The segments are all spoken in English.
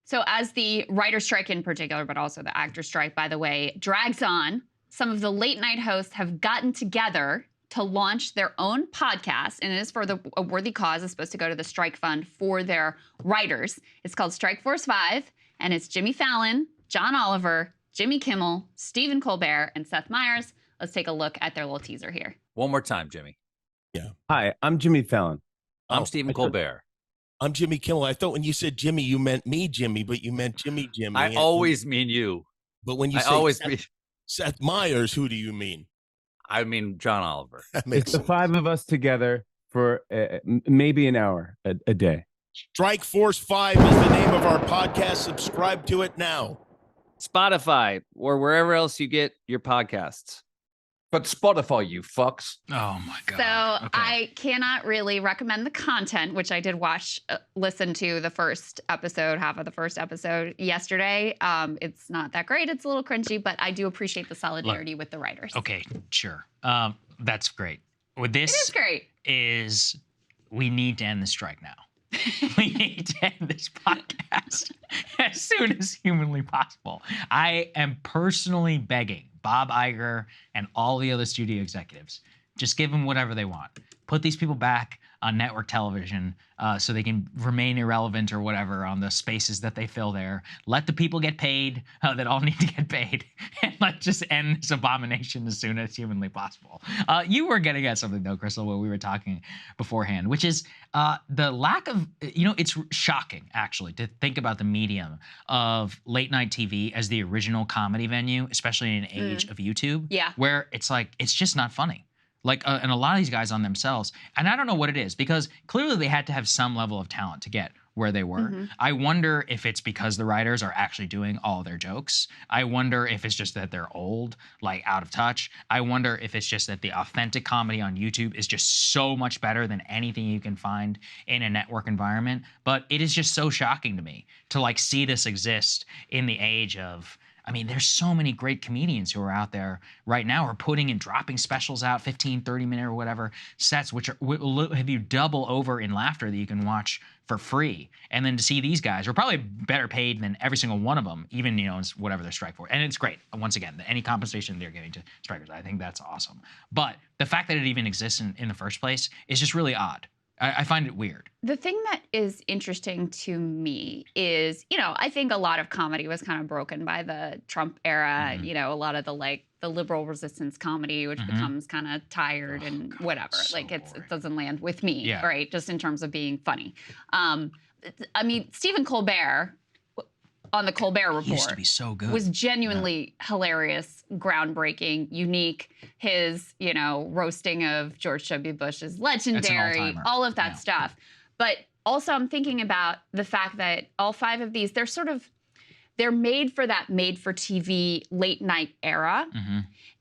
So as the writer strike in particular, but also the actor strike, by the way, drags on, some of the late night hosts have gotten together to launch their own podcast, and it is for a worthy cause. It's supposed to go to the strike fund for their writers. It's called Strike Force 5, and it's Jimmy Fallon, John Oliver, Jimmy Kimmel, Stephen Colbert, and Seth Meyers. Let's take a look at their little teaser here. One more time, Jimmy. Yeah. Hi, I'm Jimmy Fallon. I'm Stephen Colbert. I'm Jimmy Kimmel. I thought when you said Jimmy, you meant me, Jimmy, but you meant Jimmy. I always mean you. But when you say Seth Meyers, who do you mean? I mean John Oliver. It's the five of us together for maybe an hour a day. Strike Force 5 is the name of our podcast. Subscribe to it now. Spotify or wherever else you get your podcasts. But Spotify, you fucks. Oh my God. So okay. I cannot really recommend the content, which I did listen to the first episode, half of the first episode yesterday. It's not that great. It's a little cringy, but I do appreciate the solidarity with the writers. Okay, sure. That's great. With this, it is great. We need to end the strike now. We need to end this podcast as soon as humanly possible. I am personally begging Bob Iger and all the other studio executives, just give them whatever they want. Put these people back on network television so they can remain irrelevant or whatever on the spaces that they fill there. Let the people get paid that all need to get paid. And let's just end this abomination as soon as humanly possible. You were getting at something, though, Krystal, when we were talking beforehand, which is the lack of, it's shocking, actually, to think about the medium of late night TV as the original comedy venue, especially in an age of YouTube, where it's like, it's just not funny. And a lot of these guys on themselves, and I don't know what it is, because clearly they had to have some level of talent to get where they were. I wonder if it's because the writers are actually doing all their jokes. I wonder if it's just that they're old, out of touch. I wonder if it's just that the authentic comedy on YouTube is just so much better than anything you can find in a network environment. But it is just so shocking to me to see this exist in the age of, there's so many great comedians who are out there right now, are putting and dropping specials out, 15, 30-minute or whatever sets, which will have you double over in laughter that you can watch for free. And then to see these guys are probably better paid than every single one of them, even, whatever their strike for. And it's great. Once again, any compensation they're giving to strikers, I think that's awesome. But the fact that it even exists in the first place is just really odd. I find it weird. The thing that is interesting to me is, I think a lot of comedy was kind of broken by the Trump era, a lot of the liberal resistance comedy, which becomes kind of tired and whatever. So it doesn't land with me, right? Just in terms of being funny. Stephen Colbert on the Colbert Report used to be so good. Was genuinely hilarious, groundbreaking, unique. His, roasting of George W. Bush is legendary, all of that stuff. But also I'm thinking about the fact that all five of these, they're made for that made-for-TV late-night era,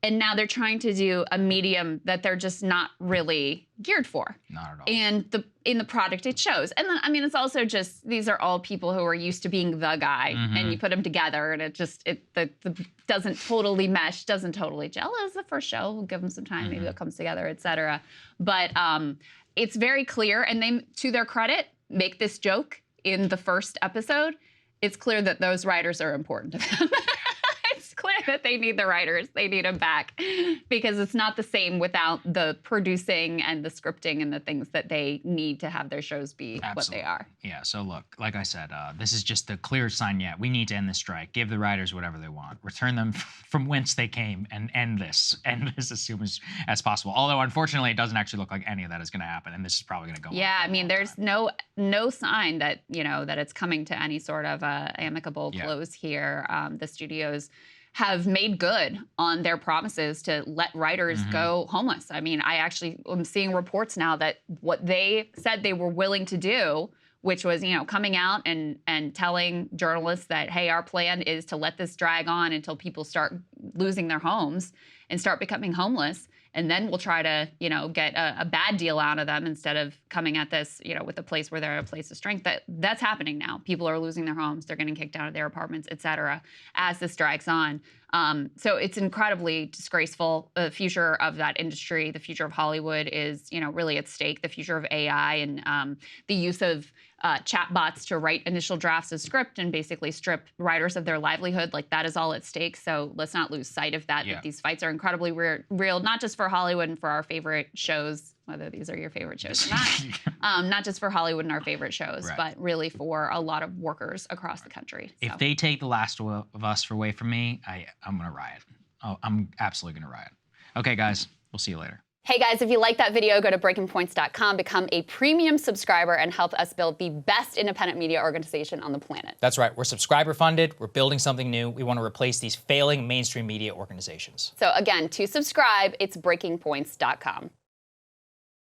and now they're trying to do a medium that they're just not really geared for. Not at all. And in the product, it shows. And then, it's also just, these are all people who are used to being the guy, and you put them together, and it doesn't totally mesh, doesn't totally gel. As the first show, we'll give them some time, maybe it comes together, et cetera. But it's very clear, and they, to their credit, make this joke in the first episode. It's clear that those writers are important to them. It's clear that they need the writers. They need them back because it's not the same without the producing and the scripting and the things that they need to have their shows be what they are. Yeah, so look, like I said, this is just the clear sign yet. We need to end the strike. Give the writers whatever they want. Return them from whence they came and end this as soon as possible. Although, unfortunately, it doesn't actually look like any of that is going to happen, and this is probably going to go on. There's no sign that, that it's coming to any sort of amicable close here. The studios have made good on their promises to let writers go homeless. I actually am seeing reports now that what they said they were willing to do, which was, coming out and telling journalists that, hey, our plan is to let this drag on until people start losing their homes and start becoming homeless. And then we'll try to, get a bad deal out of them instead of coming at this, with a place where they're a place of strength. That's happening now. People are losing their homes. They're getting kicked out of their apartments, et cetera, as this drags on. So it's incredibly disgraceful. The future of that industry, the future of Hollywood is, really at stake. The future of AI and the use of chatbots to write initial drafts of script and basically strip writers of their livelihood. Like, that is all at stake. So let's not lose sight of that, that these fights are incredibly real, not just for Hollywood and for our favorite shows, whether these are your favorite shows or not, not just for Hollywood and our favorite shows, but really for a lot of workers across the country. So. If they take The Last of Us away from me, I'm going to riot. Oh, I'm absolutely going to riot. Okay, guys, we'll see you later. Hey guys, if you like that video, go to breakingpoints.com, become a premium subscriber, and help us build the best independent media organization on the planet. That's right. We're subscriber funded. We're building something new. We want to replace these failing mainstream media organizations. So again, to subscribe, it's breakingpoints.com.